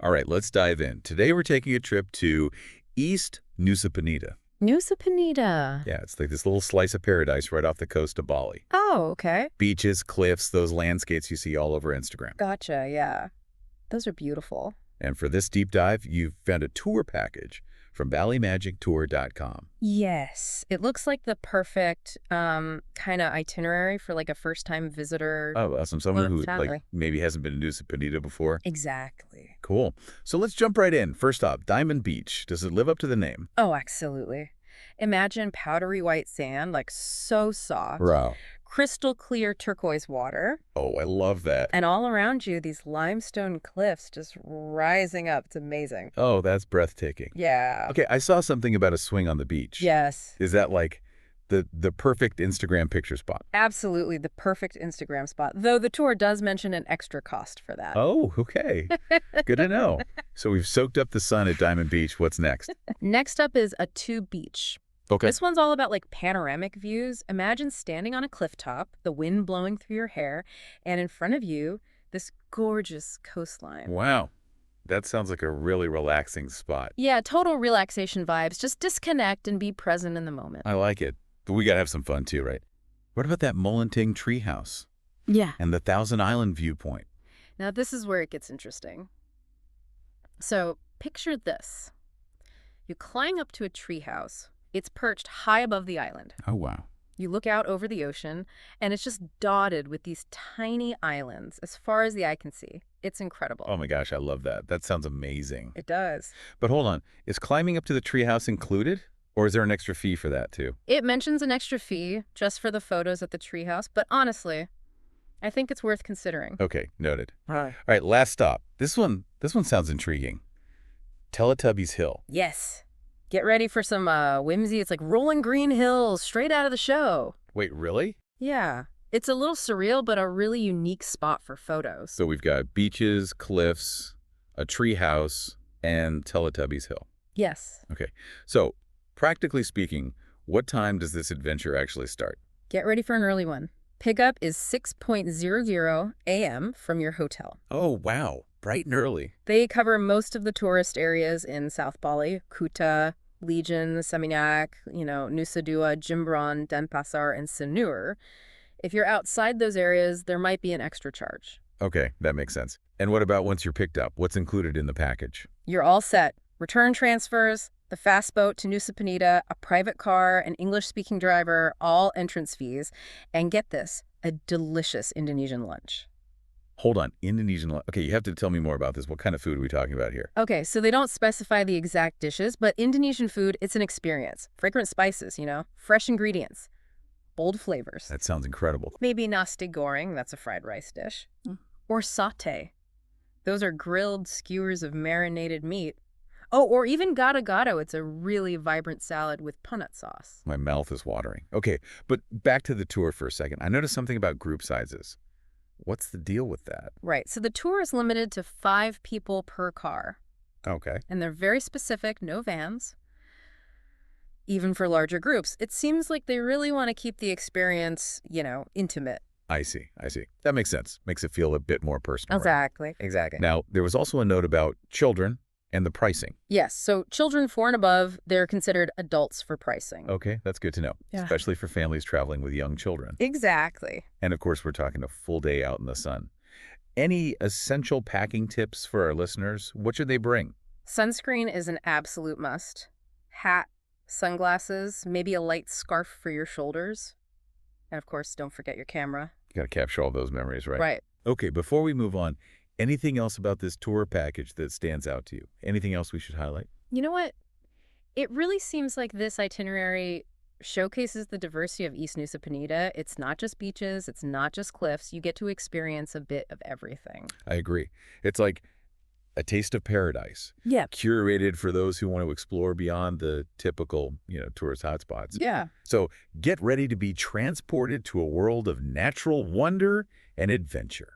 All right, let's dive in. Today we're taking a trip to East Nusa Penida. Nusa Penida. Yeah, it's like this little slice of paradise right off the coast of Bali. Oh, okay. Beaches, cliffs, those landscapes you see all over Instagram. Gotcha, yeah. Those are beautiful. And for this deep dive, you've found a tour package from BaliMagicTour.com. Yes. It looks like the perfect kind of itinerary for like a first-time visitor. Oh, awesome. Someone who Exactly. maybe hasn't been to Nusa Penida before. Exactly. Cool. So let's jump right in. First off, Diamond Beach. Does it live up to the name? Oh, absolutely. Imagine powdery white sand, like so soft. Wow. Crystal clear turquoise water. Oh, I love that. And all around you, these limestone cliffs just rising up. It's amazing. Oh, that's breathtaking. Yeah. Okay, I saw something about a swing on the beach. Yes. Is that like the perfect Instagram picture spot? Absolutely the perfect Instagram spot, though the tour does mention an extra cost for that. Oh, okay. Good to know. So we've soaked up the sun at Diamond Beach. What's next? Next up is Atuh Beach. Okay. This one's all about like panoramic views. Imagine standing on a cliff top, the wind blowing through your hair, and in front of you, this gorgeous coastline. Wow. That sounds like a really relaxing spot. Yeah, total relaxation vibes. Just disconnect and be present in the moment. I like it. But we got to have some fun too, right? What about that Mullenting treehouse Yeah. and the Thousand Island Viewpoint? Now this is where it gets interesting. So picture this. You climb up to a treehouse. It's perched high above the island. Oh, wow. You look out over the ocean, and it's just dotted with these tiny islands as far as the eye can see. It's incredible. Oh my gosh, I love that. That sounds amazing. It does. But hold on, is climbing up to the treehouse included? Or is there an extra fee for that too? It mentions an extra fee just for the photos at the treehouse, but honestly, I think it's worth considering. Okay, noted. Right. All right, last stop. This one sounds intriguing. Teletubbies Hill. Yes. Get ready for some whimsy. It's like rolling green hills straight out of the show. Wait, really? Yeah. It's a little surreal, but a really unique spot for photos. So we've got beaches, cliffs, a treehouse, and Teletubbies Hill. Yes. Okay, so practically speaking, what time does this adventure actually start? Get ready for an early one. Pickup is 6:00 a.m. from your hotel. Oh, wow. Bright and early. They cover most of the tourist areas in South Bali: Kuta, Legion, Seminyak, Nusa Dua, Jimbaran, Denpasar, and Sanur. If you're outside those areas, there might be an extra charge. Okay, that makes sense. And what about once you're picked up? What's included in the package? You're all set. Return transfers, the fast boat to Nusa Penida, a private car, an English-speaking driver, all entrance fees, and get this, a delicious Indonesian lunch. Hold on, Indonesian. Okay, you have to tell me more about this. What kind of food are we talking about here? Okay, so they don't specify the exact dishes, but Indonesian food, it's an experience. Fragrant spices, fresh ingredients, bold flavors. That sounds incredible. Maybe nasi goreng, that's a fried rice dish. Or satay. Those are grilled skewers of marinated meat. Oh, or even gado-gado. It's a really vibrant salad with peanut sauce. My mouth is watering. Okay, but back to the tour for a second. I noticed something about group sizes. What's the deal with that? Right, so the tour is limited to 5 people per car. Okay. And they're very specific, no vans. Even for larger groups, it seems like they really want to keep the experience, intimate. I see. That makes sense. Makes it feel a bit more personal. Right? Exactly. Now, there was also a note about children and the pricing. Yes, so children 4 and above, they're considered adults for pricing. Okay, that's good to know, Yeah. especially for families traveling with young children. Exactly. And of course, we're talking a full day out in the sun. Any essential packing tips for our listeners? What should they bring? Sunscreen is an absolute must. Hat, sunglasses, maybe a light scarf for your shoulders. And of course, don't forget your camera. You got to capture all those memories, right? Right. Okay, before we move on, anything else about this tour package that stands out to you? Anything else we should highlight? You know what? It really seems like this itinerary showcases the diversity of East Nusa Penida. It's not just beaches, it's not just cliffs. You get to experience a bit of everything. I agree. It's like a taste of paradise. Yeah. Curated for those who want to explore beyond the typical, tourist hotspots. Yeah. So get ready to be transported to a world of natural wonder and adventure.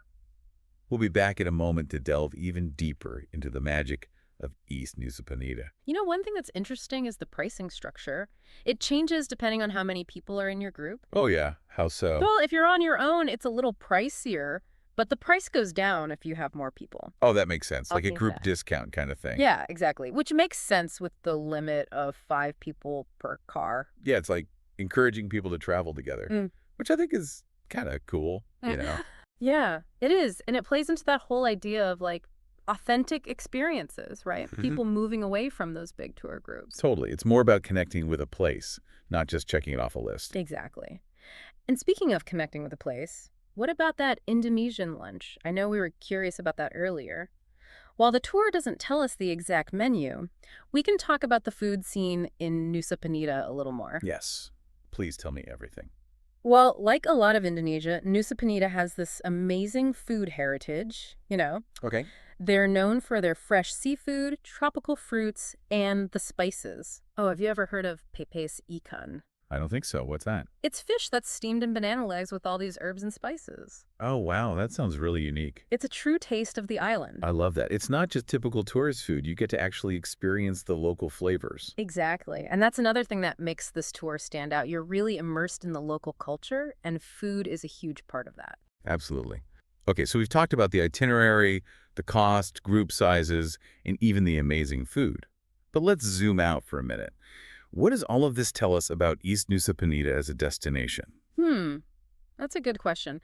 We'll be back in a moment to delve even deeper into the magic of East Nusa Penida. One thing that's interesting is the pricing structure. It changes depending on how many people are in your group. Oh yeah, how so? Well, if you're on your own, it's a little pricier. But the price goes down if you have more people. Oh, that makes sense. I'll Like a take group that. discount kind of thing. Yeah, exactly. Which makes sense with the limit of 5 people per car. Yeah, it's like encouraging people to travel together, Mm. which I think is kind of cool, you know? Yeah, it is. And it plays into that whole idea of like authentic experiences, right? Mhm. People moving away from those big tour groups. Totally. It's more about connecting with a place, not just checking it off a list. Exactly. And speaking of connecting with a place, what about that Indonesian lunch? I know we were curious about that earlier. While the tour doesn't tell us the exact menu, we can talk about the food scene in Nusa Penida a little more. Yes. Please tell me everything. Well, like a lot of Indonesia, Nusa Penida has this amazing food heritage. Okay. They're known for their fresh seafood, tropical fruits, and the spices. Oh, have you ever heard of pepes ikan? I don't think so. What's that? It's fish that's steamed in banana legs with all these herbs and spices. Oh, wow. That sounds really unique. It's a true taste of the island. I love that. It's not just typical tourist food. You get to actually experience the local flavors. Exactly. And that's another thing that makes this tour stand out. You're really immersed in the local culture, and food is a huge part of that. Absolutely. Okay, so we've talked about the itinerary, the cost, group sizes, and even the amazing food. But let's zoom out for a minute. What does all of this tell us about East Nusa Penida as a destination? Hmm, that's a good question.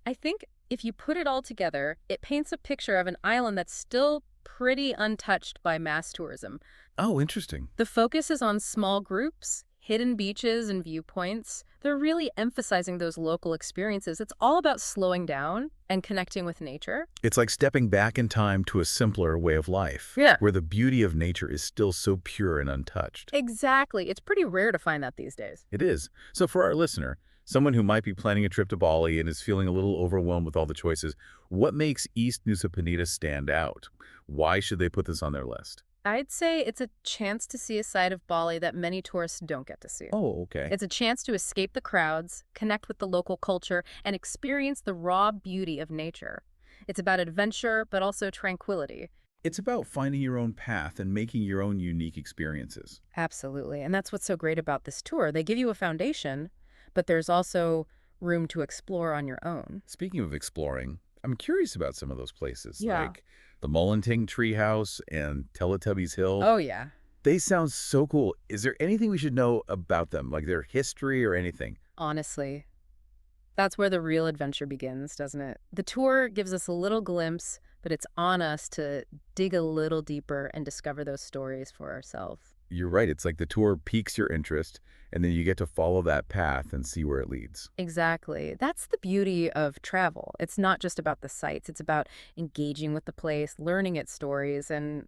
I think if you put it all together, it paints a picture of an island that's still pretty untouched by mass tourism. Oh, interesting. The focus is on small groups, hidden beaches, and viewpoints. They're really emphasizing those local experiences. It's all about slowing down and connecting with nature. It's like stepping back in time to a simpler way of life, Yeah. where the beauty of nature is still so pure and untouched. Exactly. It's pretty rare to find that these days. It is. So for our listener, someone who might be planning a trip to Bali and is feeling a little overwhelmed with all the choices, what makes East Nusa Penida stand out? Why should they put this on their list? I'd say it's a chance to see a side of Bali that many tourists don't get to see. Oh, okay. It's a chance to escape the crowds, connect with the local culture, and experience the raw beauty of nature. It's about adventure, but also tranquility. It's about finding your own path and making your own unique experiences. Absolutely. And that's what's so great about this tour. They give you a foundation, but there's also room to explore on your own. Speaking of exploring, I'm curious about some of those places, Yeah. like the Molenting Treehouse and Teletubbies Hill. Oh, yeah. They sound so cool. Is there anything we should know about them, like their history or anything? Honestly, that's where the real adventure begins, doesn't it? The tour gives us a little glimpse, but it's on us to dig a little deeper and discover those stories for ourselves. You're right. It's like the tour piques your interest, and then you get to follow that path and see where it leads. Exactly. That's the beauty of travel. It's not just about the sights. It's about engaging with the place, learning its stories, and,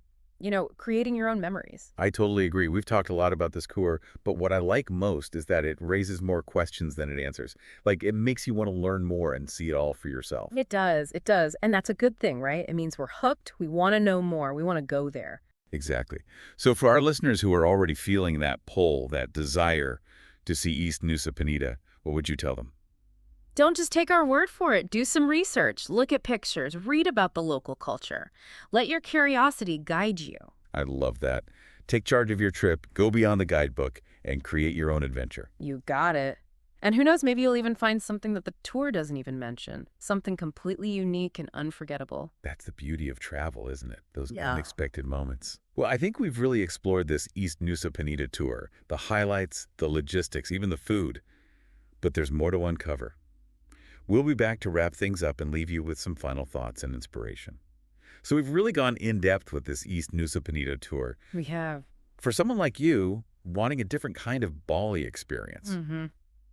creating your own memories. I totally agree. We've talked a lot about this tour, but what I like most is that it raises more questions than it answers. Like, it makes you want to learn more and see it all for yourself. It does. It does. And that's a good thing, right? It means we're hooked. We want to know more. We want to go there. Exactly. So for our listeners who are already feeling that pull, that desire to see East Nusa Penida, what would you tell them? Don't just take our word for it. Do some research. Look at pictures. Read about the local culture. Let your curiosity guide you. I love that. Take charge of your trip, go beyond the guidebook, and create your own adventure. You got it. And who knows, maybe you'll even find something that the tour doesn't even mention. Something completely unique and unforgettable. That's the beauty of travel, isn't it? Those Yeah. unexpected moments. Well, I think we've really explored this East Nusa Penida tour, the highlights, the logistics, even the food. But there's more to uncover. We'll be back to wrap things up and leave you with some final thoughts and inspiration. So we've really gone in-depth with this East Nusa Penida tour. We have. For someone like you, wanting a different kind of Bali experience, Mm-hmm.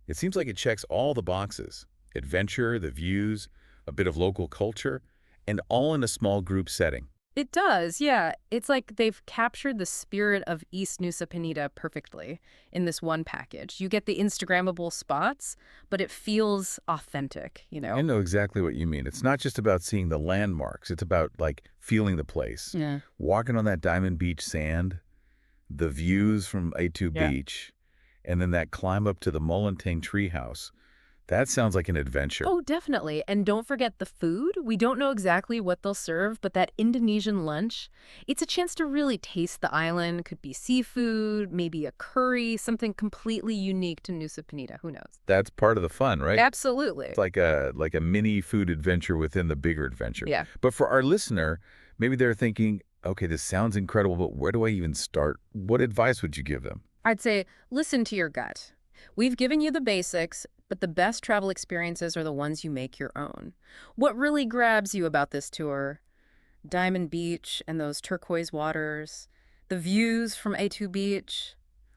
it seems like it checks all the boxes. Adventure, the views, a bit of local culture, and all in a small group setting. It does, yeah. It's like they've captured the spirit of East Nusa Penida perfectly in this one package. You get the Instagrammable spots, but it feels authentic, I know exactly what you mean. It's not just about seeing the landmarks. It's about, like, feeling the place. Yeah. Walking on that Diamond Beach sand, the views from Atuh Yeah. Beach, and then that climb up to the Molenting Treehouse. That sounds like an adventure. Oh, definitely. And don't forget the food. We don't know exactly what they'll serve, but that Indonesian lunch, it's a chance to really taste the island. Could be seafood, maybe a curry, something completely unique to Nusa Penida. Who knows? That's part of the fun, right? Absolutely. It's like a mini food adventure within the bigger adventure. Yeah. But for our listener, maybe they're thinking, okay, this sounds incredible, but where do I even start? What advice would you give them? I'd say listen to your gut. We've given you the basics, but the best travel experiences are the ones you make your own. What really grabs you about this tour? Diamond Beach and those turquoise waters, the views from Atuh Beach,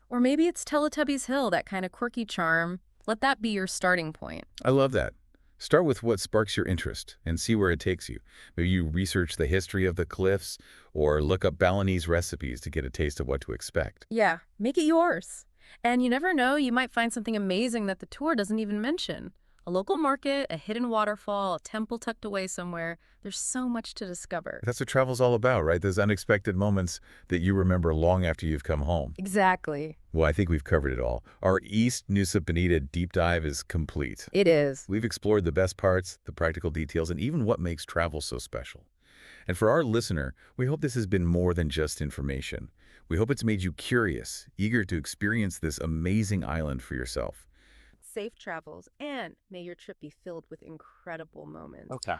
or maybe it's Teletubbies Hill, that kind of quirky charm. Let that be your starting point. I love that. Start with what sparks your interest and see where it takes you. Maybe you research the history of the cliffs or look up Balinese recipes to get a taste of what to expect. Yeah, make it yours. And you never know, you might find something amazing that the tour doesn't even mention. A local market, a hidden waterfall, a temple tucked away somewhere. There's so much to discover. That's what travel's all about, right? Those unexpected moments that you remember long after you've come home. Exactly. Well, I think we've covered it all. Our East Nusa Penida deep dive is complete. It is. We've explored the best parts, the practical details, and even what makes travel so special. And for our listener, we hope this has been more than just information. We hope it's made you curious, eager to experience this amazing island for yourself. Safe travels, and may your trip be filled with incredible moments. Okay.